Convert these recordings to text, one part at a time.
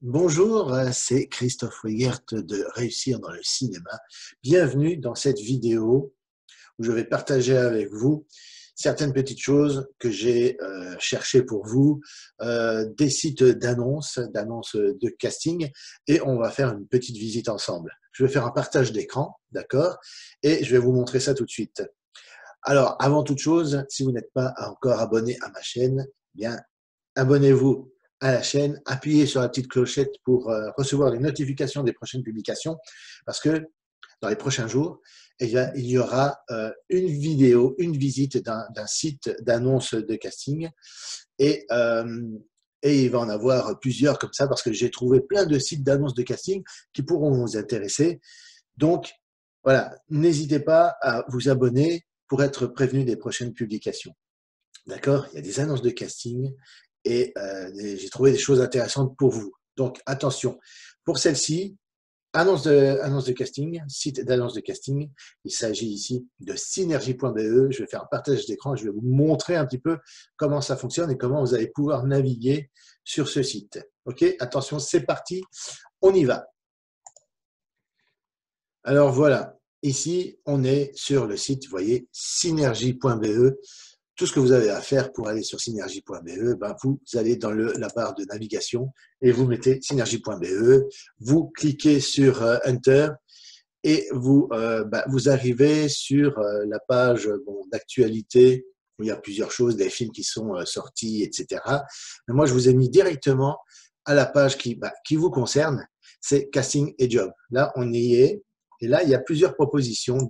Bonjour, c'est Christophe Weigert de Réussir dans le cinéma. Bienvenue dans cette vidéo où je vais partager avec vous certaines petites choses que j'ai cherchées pour vous, des sites d'annonces de casting, et on va faire une petite visite ensemble. Je vais faire un partage d'écran, d'accord? Et je vais vous montrer ça tout de suite. Alors, avant toute chose, si vous n'êtes pas encore abonné à ma chaîne, eh bien, abonnez-vous à la chaîne, appuyez sur la petite clochette pour recevoir les notifications des prochaines publications, parce que dans les prochains jours, il y aura une vidéo, une visite d'un site d'annonce de casting, et, et il va en avoir plusieurs comme ça, parce que j'ai trouvé plein de sites d'annonce de casting qui pourront vous intéresser. Donc, voilà, n'hésitez pas à vous abonner pour être prévenu des prochaines publications. D'accord? Il y a des annonces de casting et j'ai trouvé des choses intéressantes pour vous. Donc, attention, pour celle-ci, annonce de casting, site d'annonce de casting, il s'agit ici de synergie.be. Je vais faire un partage d'écran, je vais vous montrer un petit peu comment ça fonctionne et comment vous allez pouvoir naviguer sur ce site. Ok? Attention, c'est parti, on y va. Alors voilà, ici, on est sur le site, vous voyez, synergie.be. Tout ce que vous avez à faire pour aller sur synergie.be, ben vous allez dans la barre de navigation et vous mettez synergie.be, vous cliquez sur Enter et vous arrivez sur la page d'actualité où il y a plusieurs choses, des films qui sont sortis, etc. Mais moi, je vous ai mis directement à la page qui vous concerne, c'est Casting et Job. Là, on y est. Et là, il y a plusieurs propositions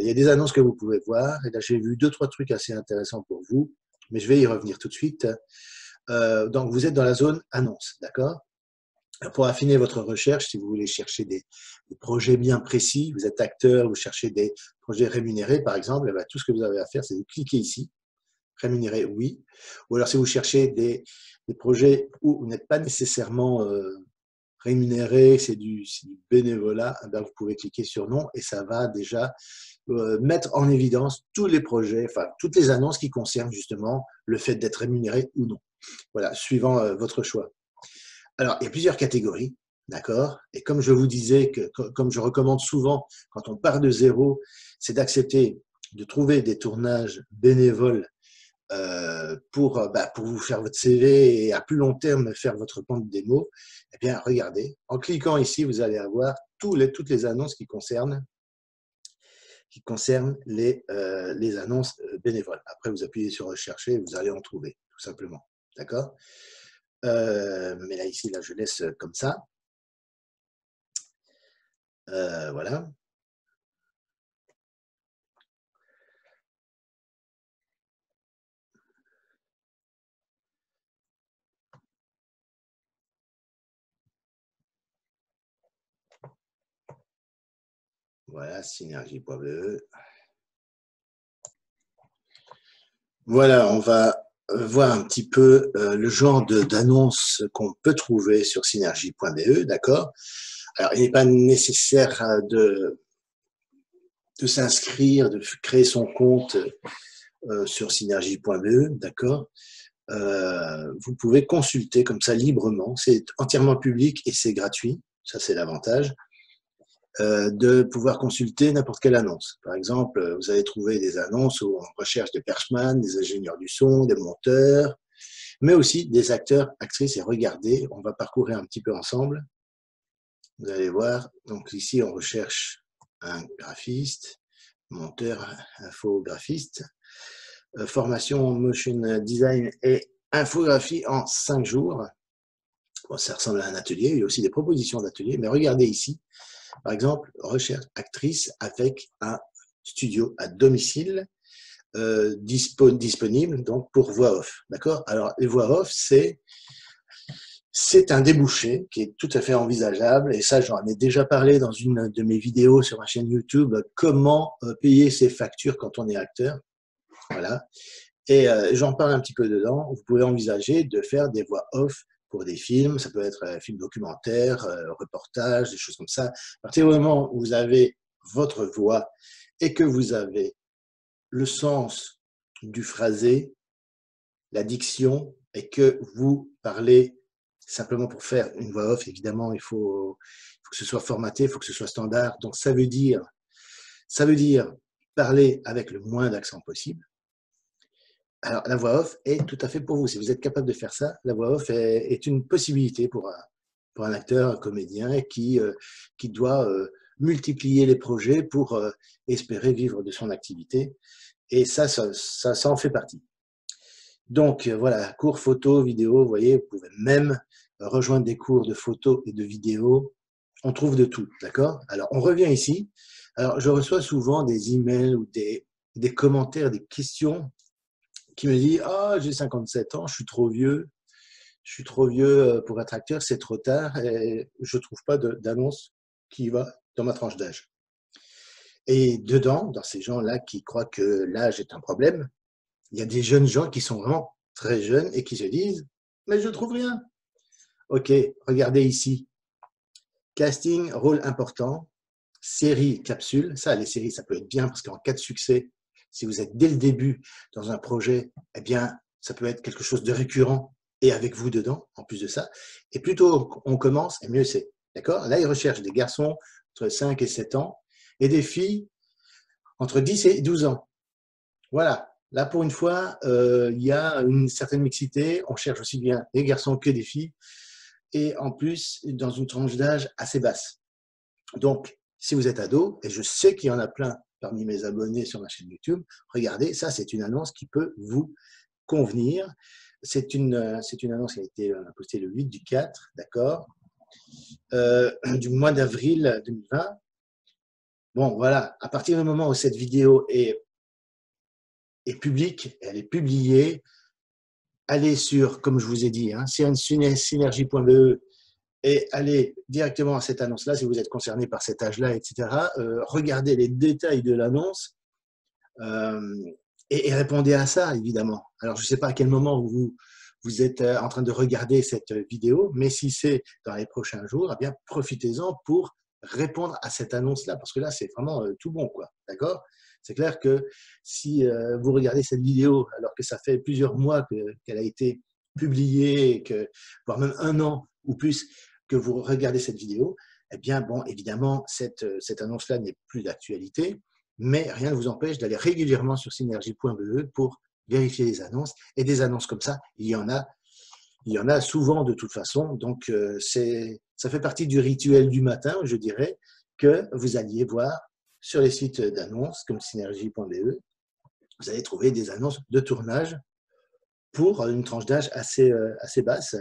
il y a des annonces que vous pouvez voir. Et là, j'ai vu 2-3 trucs assez intéressants pour vous, mais je vais y revenir tout de suite. Donc, vous êtes dans la zone annonce, d'accord? Pour affiner votre recherche, si vous voulez chercher des projets bien précis, vous êtes acteur, vous cherchez des projets rémunérés, par exemple, et bien, tout ce que vous avez à faire, c'est de cliquer ici, rémunéré, oui. Ou alors, si vous cherchez des projets où vous n'êtes pas nécessairement rémunéré, c'est du bénévolat, eh bien, vous pouvez cliquer sur non et ça va déjà mettre en évidence tous les projets, enfin toutes les annonces qui concernent justement le fait d'être rémunéré ou non. Voilà, suivant votre choix. Alors, il y a plusieurs catégories, d'accord? Et comme je vous disais, comme je recommande souvent quand on part de zéro, c'est d'accepter de trouver des tournages bénévoles pour vous faire votre CV et à plus long terme faire votre compte démo. Eh bien, regardez, en cliquant ici, vous allez avoir toutes les annonces qui concernent les annonces bénévoles. Après, vous appuyez sur rechercher et vous allez en trouver, tout simplement. D'accord? Mais là, ici, là, je laisse comme ça. Voilà. Voilà, synergie.be. Voilà, on va voir un petit peu le genre d'annonces qu'on peut trouver sur synergie.be, d'accord? Alors, il n'est pas nécessaire de s'inscrire, de créer son compte sur synergie.be, d'accord? Vous pouvez consulter comme ça librement, c'est entièrement public et c'est gratuit, ça c'est l'avantage, de pouvoir consulter n'importe quelle annonce. Par exemple, vous allez trouver des annonces où on recherche des perchman, des ingénieurs du son, des monteurs, mais aussi des acteurs, actrices, et regardez, on va parcourir un petit peu ensemble. Vous allez voir, donc ici on recherche un graphiste, monteur, infographiste, formation motion design et infographie en 5 jours. Bon, ça ressemble à un atelier, il y a aussi des propositions d'atelier, mais regardez ici, par exemple, recherche actrice avec un studio à domicile disponible donc pour voix off. D'accord? Alors, les voix off, c'est un débouché qui est tout à fait envisageable, et ça, j'en ai déjà parlé dans une de mes vidéos sur ma chaîne YouTube, comment payer ses factures quand on est acteur. Voilà. Et j'en parle un petit peu dedans. Vous pouvez envisager de faire des voix off pour des films. Ça peut être film documentaire, reportage, des choses comme ça. À partir du moment où vous avez votre voix et que vous avez le sens du phrasé, la diction, et que vous parlez Simplement pour faire une voix off, évidemment, il faut que ce soit formaté, il faut que ce soit standard. Donc, ça veut dire parler avec le moins d'accent possible. Alors, la voix off est tout à fait pour vous. Si vous êtes capable de faire ça, la voix off est une possibilité pour un acteur, un comédien qui doit multiplier les projets pour espérer vivre de son activité. Et ça en fait partie. Donc, voilà, cours photo, vidéo, vous voyez, vous pouvez même rejoindre des cours de photo et de vidéo. On trouve de tout, d'accord? Alors, on revient ici. Alors, je reçois souvent des emails ou des commentaires, des questions qui me disent « Ah, j'ai 57 ans, je suis trop vieux pour être acteur, c'est trop tard et je ne trouve pas d'annonce qui va dans ma tranche d'âge. » Et dedans, dans ces gens-là qui croient que l'âge est un problème, il y a des jeunes gens qui sont vraiment très jeunes et qui se disent « Mais je ne trouve rien ». Ok, regardez ici. Casting, rôle important, série, capsule. Ça, les séries, ça peut être bien parce qu'en cas de succès, si vous êtes dès le début dans un projet, eh bien, ça peut être quelque chose de récurrent et avec vous dedans, en plus de ça. Et plus tôt on commence, et mieux c'est. D'accord? Là, ils recherchent des garçons entre 5 et 7 ans et des filles entre 10 et 12 ans. Voilà. Là, pour une fois, il y a une certaine mixité. On cherche aussi bien des garçons que des filles. Et en plus, dans une tranche d'âge assez basse. Donc, si vous êtes ado, et je sais qu'il y en a plein parmi mes abonnés sur ma chaîne YouTube, regardez, ça, c'est une annonce qui peut vous convenir. C'est une annonce qui a été postée le 8 du 4, d'accord, du mois d'avril 2020. Bon, voilà, à partir du moment où cette vidéo est publique, elle est publiée, allez sur, comme je vous ai dit, hein, synergie.be et allez directement à cette annonce-là si vous êtes concerné par cet âge-là, etc. Regardez les détails de l'annonce et répondez à ça, évidemment. Alors, je ne sais pas à quel moment vous êtes en train de regarder cette vidéo, mais si c'est dans les prochains jours, eh bien, profitez-en pour répondre à cette annonce-là, parce que là, c'est vraiment tout bon, quoi. D'accord? C'est clair que si vous regardez cette vidéo alors que ça fait plusieurs mois qu'elle a été publiée, voire même un an ou plus que vous regardez cette vidéo, eh bien, bon, évidemment, cette annonce-là n'est plus d'actualité, mais rien ne vous empêche d'aller régulièrement sur synergie.be pour vérifier les annonces. Et des annonces comme ça, il y en a souvent de toute façon. Donc, ça fait partie du rituel du matin, je dirais, que vous alliez voir sur les sites d'annonces comme synergie.be. Vous allez trouver des annonces de tournage pour une tranche d'âge assez basse.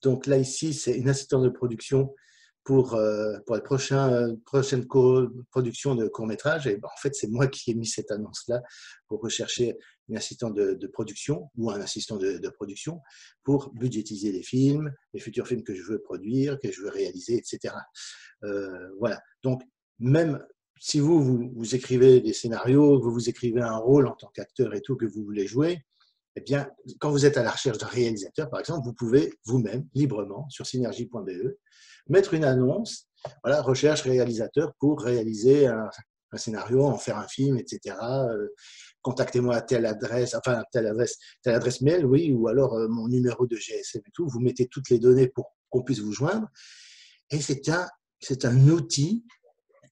Donc là, ici, c'est une assistante de production pour la prochaine production de court-métrage. Et ben, en fait, c'est moi qui ai mis cette annonce-là pour rechercher une assistante de production ou un assistant de production pour budgétiser les films, les futurs films que je veux produire, que je veux réaliser, etc. Voilà. Donc, même si vous écrivez des scénarios, vous écrivez un rôle en tant qu'acteur et tout, que vous voulez jouer, eh bien, quand vous êtes à la recherche d'un réalisateur, par exemple, vous pouvez vous-même, librement, sur synergie.be, mettre une annonce, voilà, recherche réalisateur pour réaliser un scénario, en faire un film, etc. Contactez-moi à telle adresse, enfin, telle adresse mail, oui, ou alors mon numéro de GSM et tout. Vous mettez toutes les données pour qu'on puisse vous joindre. Et c'est un outil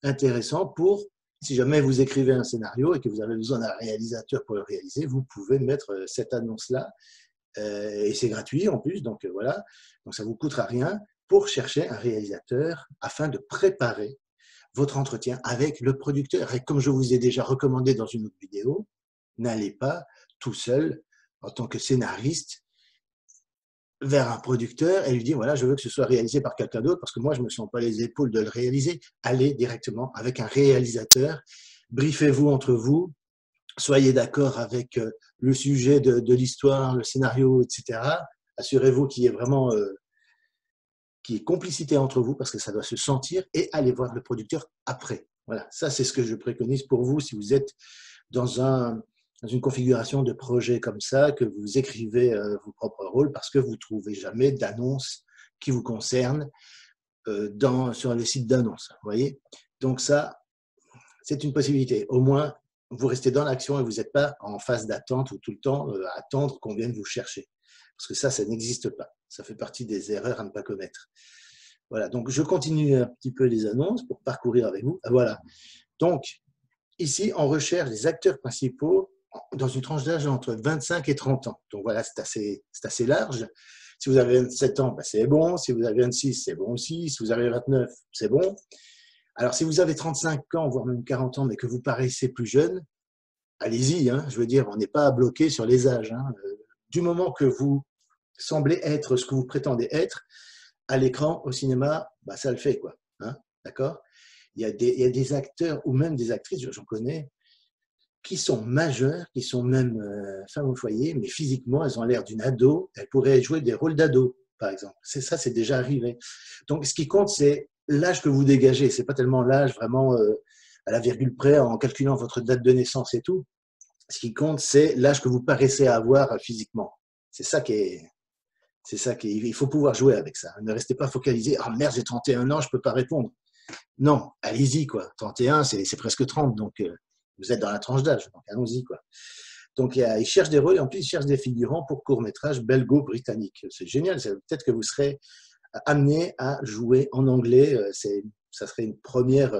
intéressant pour, si jamais vous écrivez un scénario et que vous avez besoin d'un réalisateur pour le réaliser, vous pouvez mettre cette annonce-là, et c'est gratuit en plus, donc voilà, donc ça ne vous coûtera rien pour chercher un réalisateur afin de préparer votre entretien avec le producteur. Et comme je vous ai déjà recommandé dans une autre vidéo, n'allez pas tout seul en tant que scénariste vers un producteur et lui dire voilà, je veux que ce soit réalisé par quelqu'un d'autre parce que moi je ne me sens pas les épaules de le réaliser. Allez directement avec un réalisateur, briefez-vous entre vous, soyez d'accord avec le sujet de l'histoire, le scénario, etc. Assurez-vous qu'il y ait vraiment qu'il y ait complicité entre vous parce que ça doit se sentir et allez voir le producteur après. Voilà, ça c'est ce que je préconise pour vous si vous êtes dans une configuration de projet comme ça, que vous écrivez vos propres rôles parce que vous ne trouvez jamais d'annonce qui vous concerne sur les sites d'annonces. Vous voyez? Donc ça, c'est une possibilité. Au moins, vous restez dans l'action et vous n'êtes pas en phase d'attente ou tout le temps à attendre qu'on vienne vous chercher. parce que ça n'existe pas. Ça fait partie des erreurs à ne pas commettre. Voilà, donc je continue un petit peu les annonces pour parcourir avec vous. Voilà, donc ici, on recherche les acteurs principaux dans une tranche d'âge entre 25 et 30 ans. Donc voilà, c'est assez large. Si vous avez 27 ans, ben c'est bon. Si vous avez 26, c'est bon aussi. Si vous avez 29, c'est bon. Alors, si vous avez 35 ans, voire même 40 ans, mais que vous paraissez plus jeune, allez-y. Hein, je veux dire, on n'est pas bloqué sur les âges. Hein. Du moment que vous semblez être ce que vous prétendez être, à l'écran, au cinéma, bah, ça le fait, quoi. Hein, d'accord ? Il y a des acteurs ou même des actrices, j'en connais, qui sont majeures, qui sont même femmes au foyer, mais physiquement, elles ont l'air d'une ado. Elles pourraient jouer des rôles d'ado, par exemple. Ça, c'est déjà arrivé. Donc, ce qui compte, c'est l'âge que vous dégagez. C'est pas tellement l'âge vraiment à la virgule près, en calculant votre date de naissance et tout. Ce qui compte, c'est l'âge que vous paraissez avoir physiquement. C'est ça qui est. Il faut pouvoir jouer avec ça. Ne restez pas focalisé. Ah merde, j'ai 31 ans, je peux pas répondre. Non, allez-y, quoi. 31, c'est presque 30, donc vous êtes dans la tranche d'âge, donc allons-y, quoi. Donc, ils cherchent des rôles, et en plus, ils cherchent des figurants pour court-métrage belgo-britannique. C'est génial, peut-être que vous serez amené à jouer en anglais, ça serait une première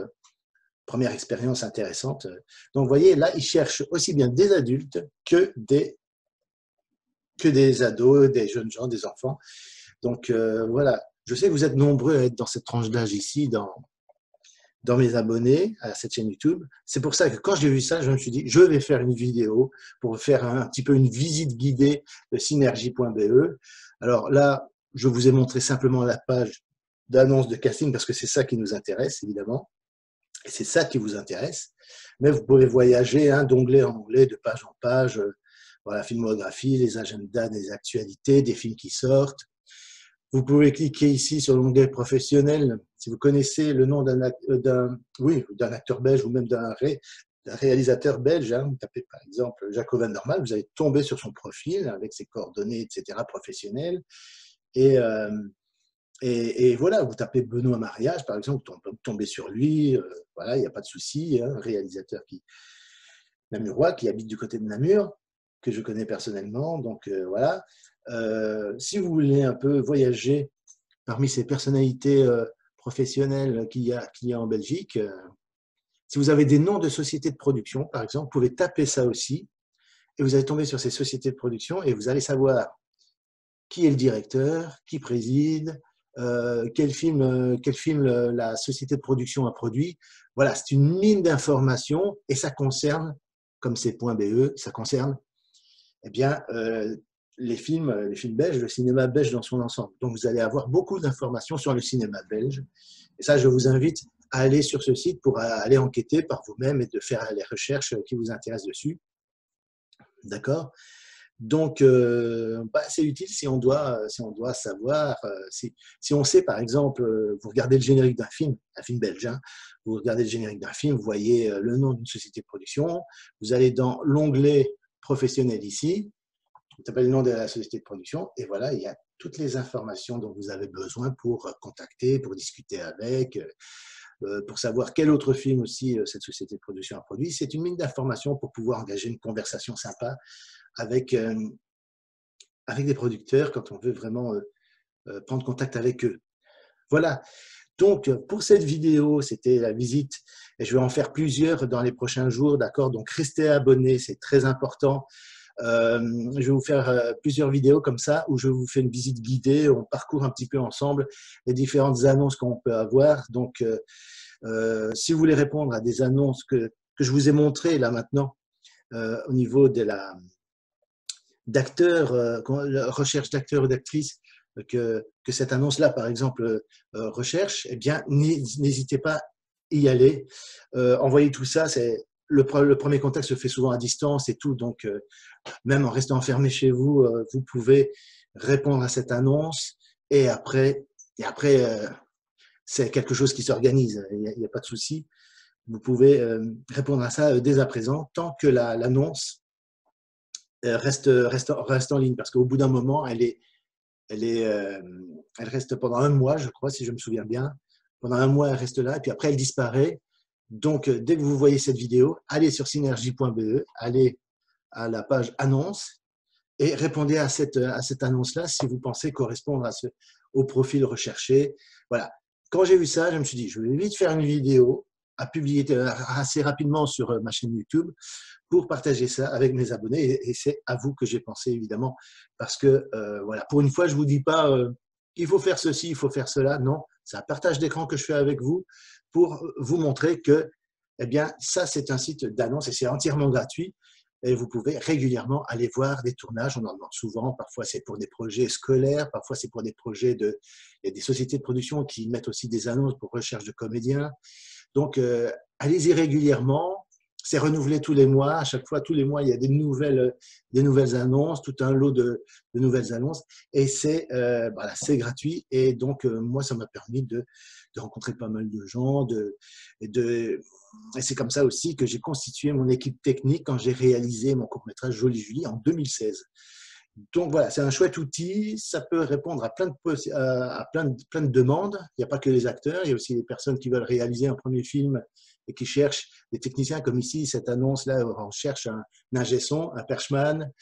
expérience intéressante. Donc, vous voyez, là, ils cherchent aussi bien des adultes que des ados, des jeunes gens, des enfants. Donc, voilà. Je sais que vous êtes nombreux à être dans cette tranche d'âge ici, dans mes abonnés à cette chaîne YouTube. C'est pour ça que quand j'ai vu ça, je me suis dit, je vais faire une vidéo pour faire un petit peu une visite guidée de synergie.be. Alors là, je vous ai montré simplement la page d'annonce de casting parce que c'est ça qui nous intéresse, évidemment. Et c'est ça qui vous intéresse. Mais vous pouvez voyager d'onglet en onglet, de page en page. Voilà, filmographie, les agendas des actualités, des films qui sortent. Vous pouvez cliquer ici sur l'onglet professionnel. Si vous connaissez le nom d'un acteur belge ou même d'un réalisateur belge, vous tapez par exemple Jaco van der Maal, vous allez tomber sur son profil avec ses coordonnées, etc., professionnelles. Et voilà, vous tapez Benoît Mariage, par exemple, vous tombez sur lui. Voilà, il n'y a pas de souci. Réalisateur namurois qui habite du côté de Namur, que je connais personnellement. Donc voilà. Si vous voulez un peu voyager parmi ces personnalités professionnelles qu'il y a en Belgique, si vous avez des noms de sociétés de production, par exemple, vous pouvez taper ça aussi et vous allez tomber sur ces sociétés de production et vous allez savoir qui est le directeur, qui préside, quel film la société de production a produit. Voilà, c'est une mine d'informations et ça concerne, comme c'est .be, ça concerne les films belges, le cinéma belge dans son ensemble. Donc, vous allez avoir beaucoup d'informations sur le cinéma belge. Et ça, je vous invite à aller sur ce site pour aller enquêter par vous-même et de faire les recherches qui vous intéressent dessus. D'accord ? Donc, c'est utile si on doit savoir, si on sait, par exemple, vous regardez le générique d'un film belge, vous regardez le générique d'un film, vous voyez le nom d'une société de production, vous allez dans l'onglet professionnel ici, vous tapez le nom de la société de production, et voilà, il y a toutes les informations dont vous avez besoin pour contacter, pour discuter avec, pour savoir quel autre film aussi cette société de production a produit. C'est une mine d'informations pour pouvoir engager une conversation sympa avec des producteurs quand on veut vraiment prendre contact avec eux. Voilà. Donc, pour cette vidéo, c'était la visite et je vais en faire plusieurs dans les prochains jours, d'accord? Donc, restez abonnés, c'est très important. Je vais vous faire plusieurs vidéos comme ça où je vous fais une visite guidée, on parcourt un petit peu ensemble les différentes annonces qu'on peut avoir. Donc, si vous voulez répondre à des annonces que je vous ai montrées là maintenant au niveau de d'acteurs, recherche d'acteurs ou d'actrices que cette annonce-là, par exemple, recherche, eh bien, n'hésitez pas à y aller. Envoyer tout ça, le premier contact se fait souvent à distance et tout, donc même en restant enfermé chez vous, vous pouvez répondre à cette annonce et après c'est quelque chose qui s'organise, il n'y a pas de souci. Vous pouvez répondre à ça dès à présent, tant que l'annonce reste en ligne, parce qu'au bout d'un moment, elle reste pendant un mois, je crois, si je me souviens bien. Pendant un mois, elle reste là, et puis après, elle disparaît. Donc, dès que vous voyez cette vidéo, allez sur synergie.be, allez à la page annonce, et répondez à cette annonce-là si vous pensez correspondre au profil recherché. Voilà. Quand j'ai vu ça, je me suis dit, je vais vite faire une vidéo à publier assez rapidement sur ma chaîne YouTube pour partager ça avec mes abonnés. Et c'est à vous que j'ai pensé, évidemment, parce que, voilà, pour une fois, je ne vous dis pas il faut faire ceci, il faut faire cela. Non, c'est un partage d'écran que je fais avec vous pour vous montrer que, eh bien, ça, c'est un site d'annonce et c'est entièrement gratuit. Et vous pouvez régulièrement aller voir des tournages. On en demande souvent. Parfois, c'est pour des projets scolaires. Parfois, c'est pour des projets il y a des sociétés de production qui mettent aussi des annonces pour recherche de comédiens. Donc, allez-y régulièrement. C'est renouvelé tous les mois. À chaque fois, tous les mois, il y a des nouvelles annonces, tout un lot de nouvelles annonces. Et voilà, c'est gratuit. Et donc, moi, ça m'a permis de rencontrer pas mal de gens. Et c'est comme ça aussi que j'ai constitué mon équipe technique quand j'ai réalisé mon court-métrage Jolie Julie en 2016. Donc voilà, c'est un chouette outil, ça peut répondre à plein de demandes. Il n'y a pas que les acteurs, il y a aussi les personnes qui veulent réaliser un premier film et qui cherchent des techniciens, comme ici, cette annonce-là, on cherche un ingé son, un perchman,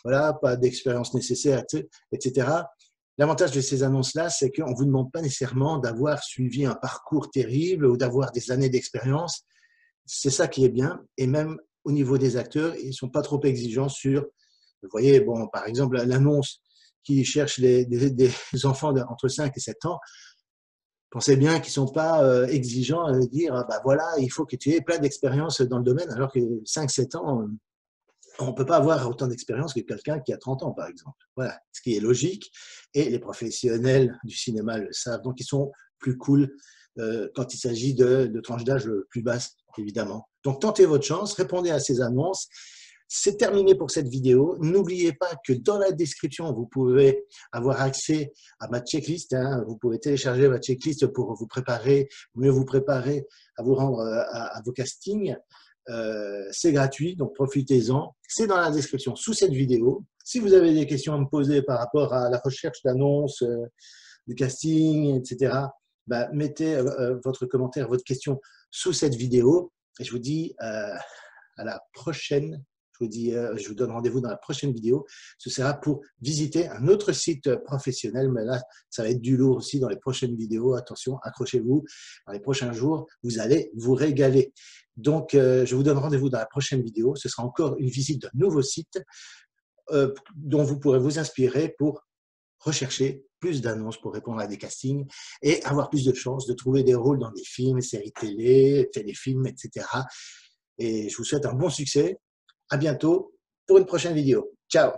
voilà, pas d'expérience nécessaire, etc. L'avantage de ces annonces-là, c'est qu'on ne vous demande pas nécessairement d'avoir suivi un parcours terrible ou d'avoir des années d'expérience. C'est ça qui est bien. Et même au niveau des acteurs, ils ne sont pas trop exigeants sur, vous voyez, bon, par exemple, l'annonce qui cherche des enfants entre 5 et 7 ans, pensez bien qu'ils ne sont pas exigeants à dire, ah, bah voilà, il faut que tu aies plein d'expérience dans le domaine, alors que 5-7 ans, on ne peut pas avoir autant d'expérience que quelqu'un qui a 30 ans, par exemple. Voilà, ce qui est logique. Et les professionnels du cinéma le savent. Donc, ils sont plus cool quand il s'agit de tranches d'âge plus basses, évidemment. Donc, tentez votre chance, répondez à ces annonces. C'est terminé pour cette vidéo. N'oubliez pas que dans la description, vous pouvez avoir accès à ma checklist. Hein. Vous pouvez télécharger ma checklist pour mieux vous préparer à vous rendre à vos castings. C'est gratuit, donc profitez-en. C'est dans la description sous cette vidéo. Si vous avez des questions à me poser par rapport à la recherche d'annonces, de casting, etc., bah, mettez votre commentaire, votre question sous cette vidéo. Et je vous dis à la prochaine. Je vous donne rendez-vous dans la prochaine vidéo. Ce sera pour visiter un autre site professionnel, mais là, ça va être du lourd aussi dans les prochaines vidéos. Attention, accrochez-vous. Dans les prochains jours, vous allez vous régaler. Donc, je vous donne rendez-vous dans la prochaine vidéo. Ce sera encore une visite d'un nouveau site dont vous pourrez vous inspirer pour rechercher plus d'annonces pour répondre à des castings et avoir plus de chances de trouver des rôles dans des films, séries télé, téléfilms, etc. Et je vous souhaite un bon succès. À bientôt pour une prochaine vidéo. Ciao!